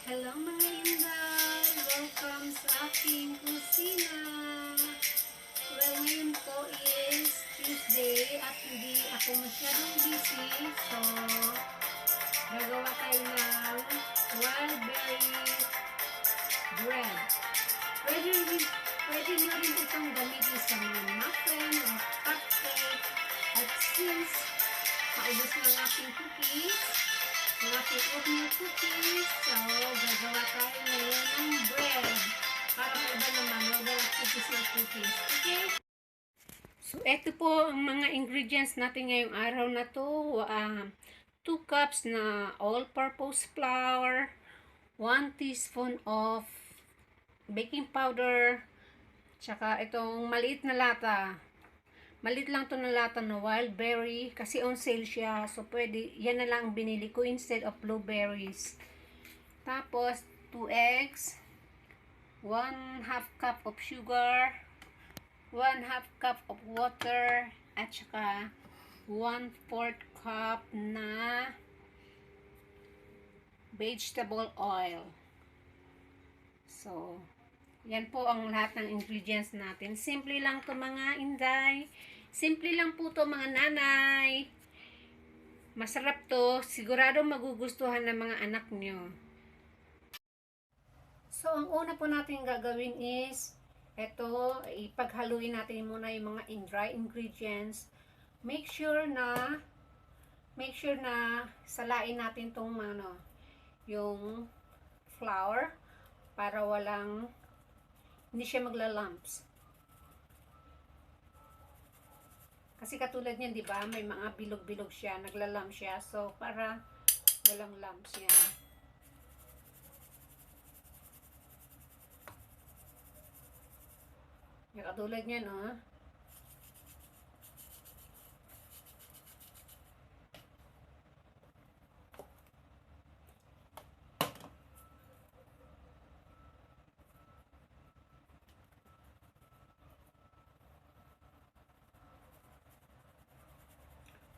Hello mga Inday! Welcome sa aking kusina! Well, ngayon po is Tuesday at hindi ako masyadong busy. So, gagawa tayo ng wild berry bread. Pwede nyo rin itong gamitin sa mga muffin o cupcake. At since paubos ng aking cookies, yung ating oatmeal cookies. So, gagawa tayo ngayon ng bread. Para may iba naman, wala cookies na cookies. Okay? So, eto po ang mga ingredients natin ngayong araw na to. 2 cups na all-purpose flour, 1 teaspoon of baking powder, tsaka itong maliit na lata. Malit lang to na lata na wild berry kasi on sale siya. So, pwede, yan na lang ang binili ko instead of blueberries. Tapos, 2 eggs, 1/2 cup of sugar, 1/2 cup of water, at saka 1/4 cup na vegetable oil. So, yan po ang lahat ng ingredients natin. Simple lang to mga Inday. Simple lang po to mga nanay. Masarap to. Sigurado magugustuhan ng mga anak nyo. So, ang una po natin gagawin is, eto, ipaghaluin natin muna yung mga dry ingredients. Make sure na salain natin tong yung flour para hindi siya magla-lumps. Kasi katulad niyan, di ba? May mga bilog-bilog siya, nagla-lump siya. So, para walang lumps yan. Katulad niyan, oh.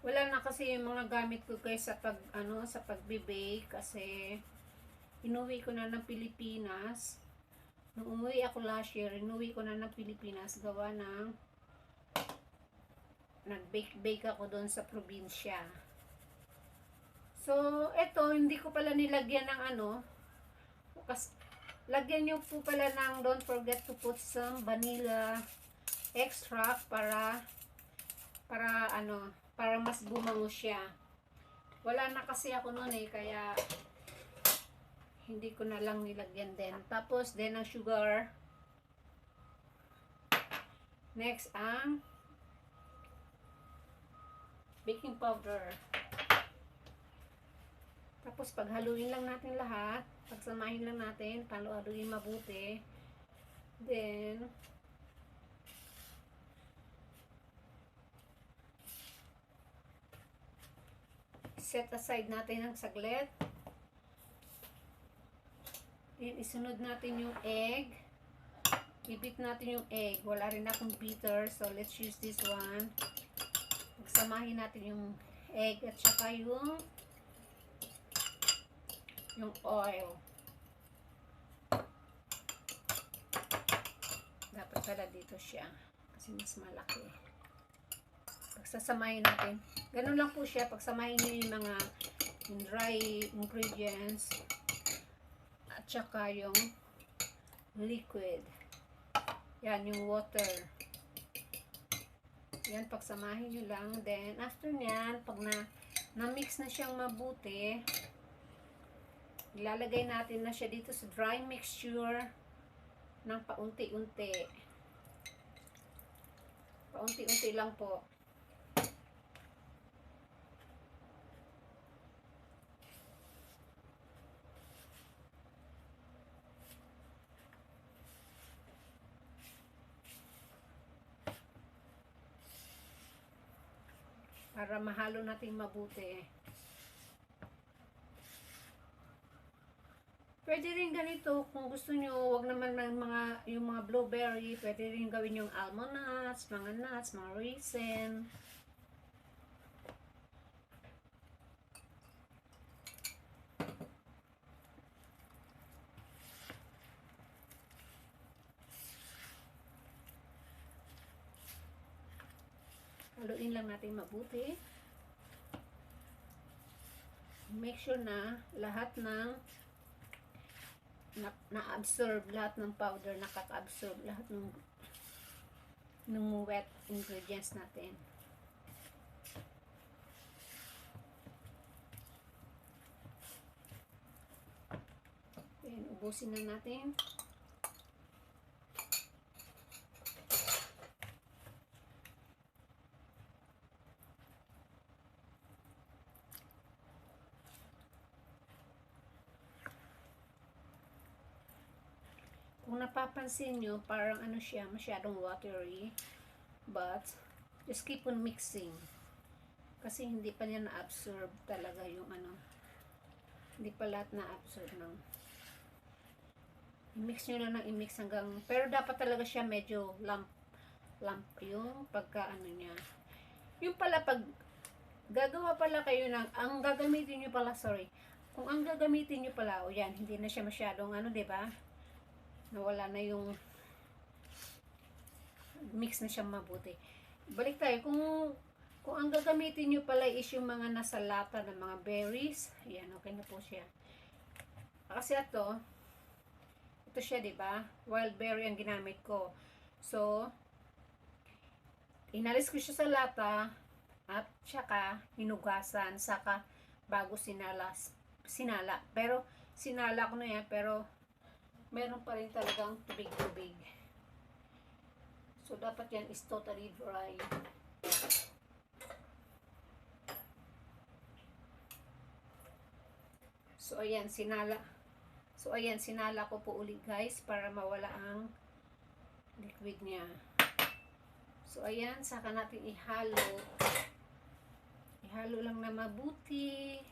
Wala na kasi yung mga gamit ko guys sa sa pagbe-bake kasi inuwi ko na ng Pilipinas. Nung umuwi ako last year, inuwi ko na ng Pilipinas gawa ng nag-bake ako doon sa probinsya. So, eto, hindi ko pala nilagyan ng lagyan nyo po pala ng, don't forget to put some vanilla extract para mas bumango siya. Wala na kasi ako noon kaya hindi ko na lang nilagyan din. Tapos, then ang sugar. Next, ang baking powder. Tapos, paghaluin lang natin lahat. Pagsamahin lang natin. Haluin mabuti. Then, set aside natin ng saglit. Then, isunod natin yung egg. I-beat natin yung egg. Wala rin akong beater, so let's use this one. Pagsamahin natin yung egg at saka yung oil. Dapat pala dito siya kasi mas malaki. Pagsasamahin natin. Ganun lang po siya. Pagsamahin nyo yung mga dry ingredients at saka yung liquid. Yan, yung water. Yan, pagsamahin nyo lang. Then, after nyan, pag na-mix na siyang mabuti, ilalagay natin na siya dito sa dry mixture ng paunti-unti. Paunti-unti lang po. Para mahalo natin mabuti. Pwede rin ganito, kung gusto nyo, wag naman yung mga blueberry, pwede rin gawin yung almond nuts, mga raisin. Haluin lang natin mabuti. Make sure na lahat ng na-absorb, lahat ng powder nakaka-absorb, lahat ng wet ingredients natin. Then, ubusin na natin. Kung napapansin nyo, parang ano siya, masyadong watery. But, just keep on mixing. Kasi hindi pa niya na-absorb talaga yung ano. Hindi pa lahat na-absorb ng. I-mix nyo lang ng i-mix hanggang, pero dapat talaga siya medyo lump yung pagka ano niya. Yung pala pag, gagawa pala kayo ng, ang gagamitin nyo pala, sorry. Kung ang gagamitin nyo pala, o yan, hindi na siya masyadong ano, diba? Nawala na yung mix na siyang mabuti. Balik tayo. Kung ang gagamitin nyo pala is yung mga nasa lata ng mga berries, ayan, okay na po siya. Kasi ito siya, diba? Wild berry ang ginamit ko. So, inalis ko siya sa lata at saka hinugasan, saka bago sinala. Pero, sinala ko na yan, pero meron pa rin talagang tubig-tubig. So, dapat yan is totally dry. So, ayan, sinala ko po ulit guys para mawala ang liquid niya. So, ayan, saka natin ihalo. Ihalo lang na mabuti.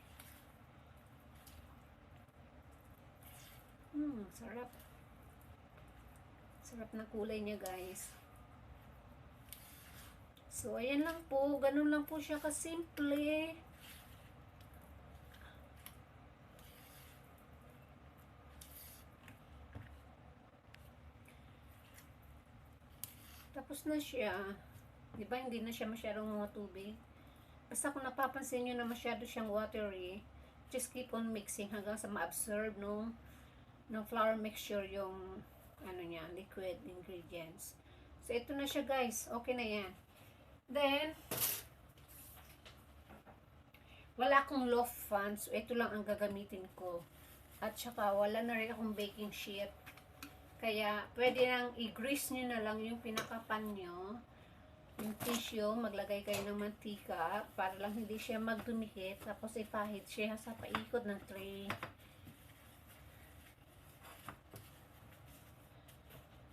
Sarap. Sarap na kulay niya, guys. So, ayan lang po. Ganun lang po siya kasimple. Tapos na siya. Diba, hindi na siya masyadong mga tubig. Basta kung napapansin nyo na masyado siyang watery, just keep on mixing hanggang sa ma-absorb ng flour mixture yung ano niya, liquid ingredients. So, ito na siya guys. Okay na yan. Then, wala akong loaf fan. So, ito lang ang gagamitin ko. At saka, wala na rin akong baking sheet. Kaya, pwede nang i-grease nyo na lang yung pinakapan nyo. Yung tissue, maglagay kayo ng mantika para lang hindi siya magdumikit. Tapos, ipahid siya sa paikot ng tray.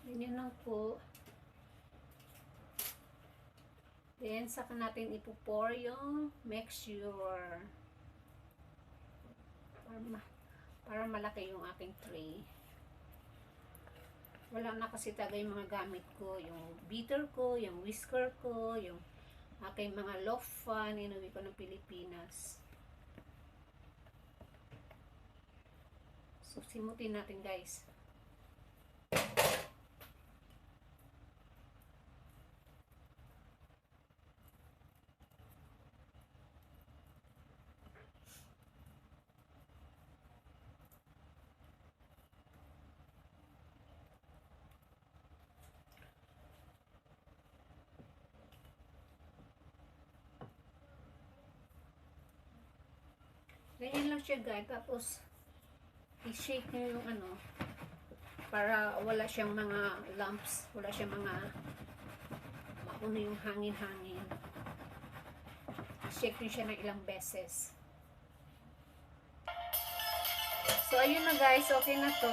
Ganyan lang po. Then, saka natin ipo-pour yung mixture. Para malaki yung aking tray. Wala na kasi talaga yung mga gamit ko. Yung beater ko, yung whisker ko, yung aking mga loaf fan, inuwi ko ng Pilipinas. So, simutin natin guys. Ganyan lang siya guys. Tapos, i-shake nyo yung ano, para wala siyang mga lumps, wala siyang mga mauna yung hangin-hangin. I-shake nyo siya ng ilang beses. So, ayun na guys. Okay na to.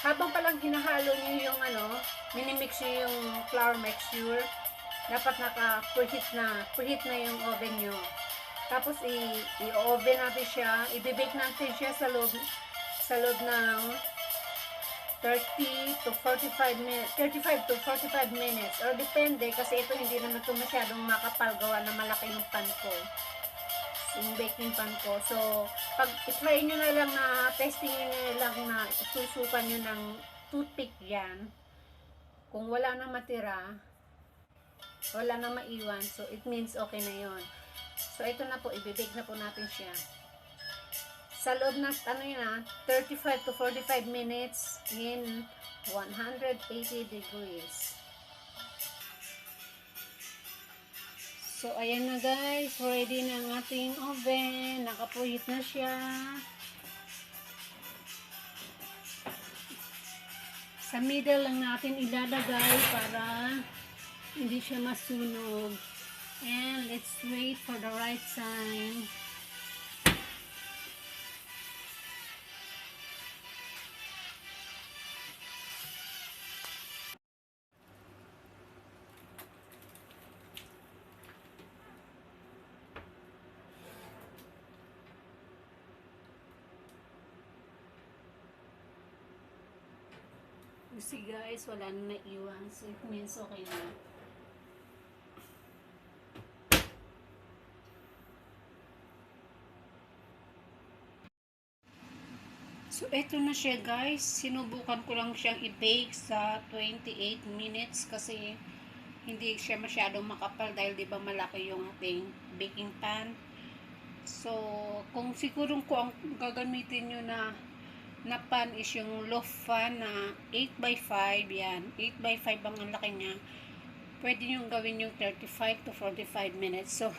Habang palang hinahalo nyo yung ano, minimix nyo yung flour mixture, dapat naka-preheat na yung oven nyo. Tapos, i-oven natin siya. I-bake natin siya sa loob ng 35 to 45 minutes. Or depende, kasi ito hindi naman ito masyadong makapal, gawa na malaki yung pan ko. Yung baking pan ko. So, pag i-try nyo na lang na, testing nyo na lang na susukan nyo ng toothpick yan. Kung wala nang matira, Wala na maiwan. So, it means okay na yon. So, ito na po. Ibibig na po natin siya. Sa loob ng, 35 to 45 minutes in 180 degrees. So, ayan na guys. Ready na ang ating oven. Nakapuhit na siya. Sa middle lang natin ilalagay para hindi siya masunog. And let's wait for the right time. You see guys, wala na naiwan. So it means okay na. So eto na siya guys. Sinubukan ko lang siyang i-bake sa 28 minutes kasi hindi siya masyadong makapal dahil di ba malaki yung ating baking pan. So kung siguro ko ang gagamitin nyo na pan is yung loaf fan na 8x5, yan, 8x5 ang laki niya, pwede nyo gawin yung 35 to 45 minutes. So,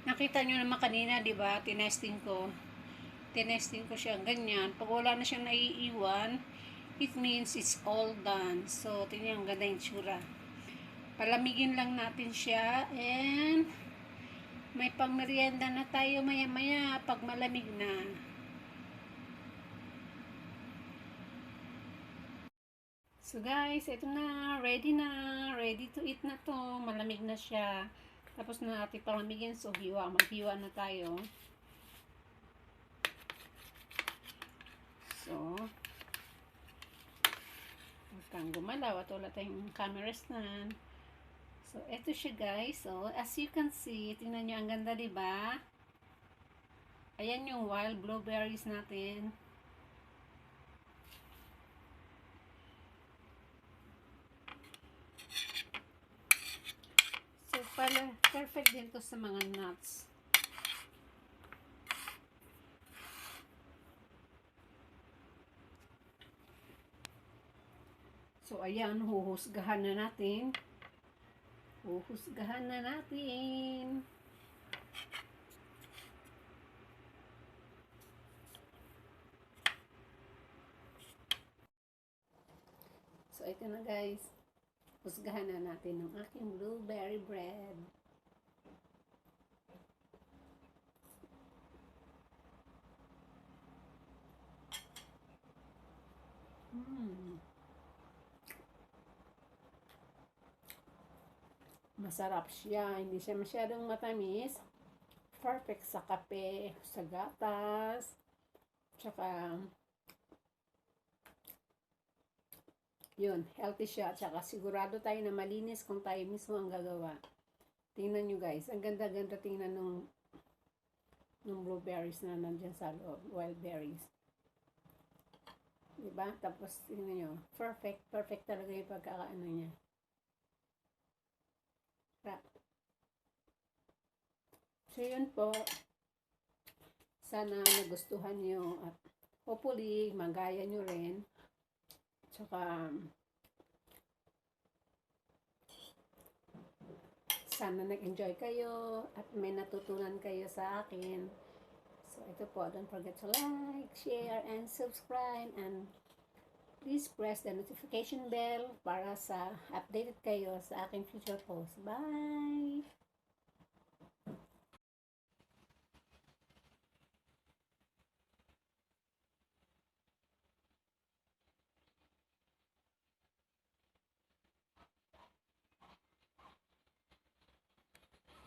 nakita nyo naman kanina, di ba, tinesting ko siya ganyan. Pag wala na siyang naiiwan, it means it's all done. So, tingnan, ang ganda yung tsura. Palamigin lang natin siya, and may pang merienda na tayo maya-maya pag malamig na. So guys, ito na, ready to eat na to, malamig na siya. Tapos na natin palamigin, so maghiwa na tayo. So, huwag kang gumalaw at wala tayong camera stand. So, ito siya guys. So, as you can see, tingnan nyo, ang ganda diba? Ayan yung wild blueberries natin. Perfect din to sa mga nuts. So, ayan, huhusgahan na natin. So, ito na guys. Husgahan na natin ng aking blueberry bread. Masarap siya. Hindi siya masyadong matamis. Perfect sa kape, sa gatas. Tsaka, yun, healthy siya. Tsaka sigurado tayo na malinis kung tayo mismo ang gagawa. Tingnan nyo guys. Ang ganda-ganda tingnan nung blueberries na nandyan sa loob. Wild berries. Diba? Tapos, tingnan nyo. Perfect. Perfect talaga yung pagkakaano niya. So, yun po. Sana nagustuhan nyo at hopefully, magaya nyo rin. Tsaka, sana nag-enjoy kayo at may natutunan kayo sa akin. So, ito po. Don't forget to like, share, and subscribe. And please press the notification bell para sa updated kayo sa aking future posts. Bye!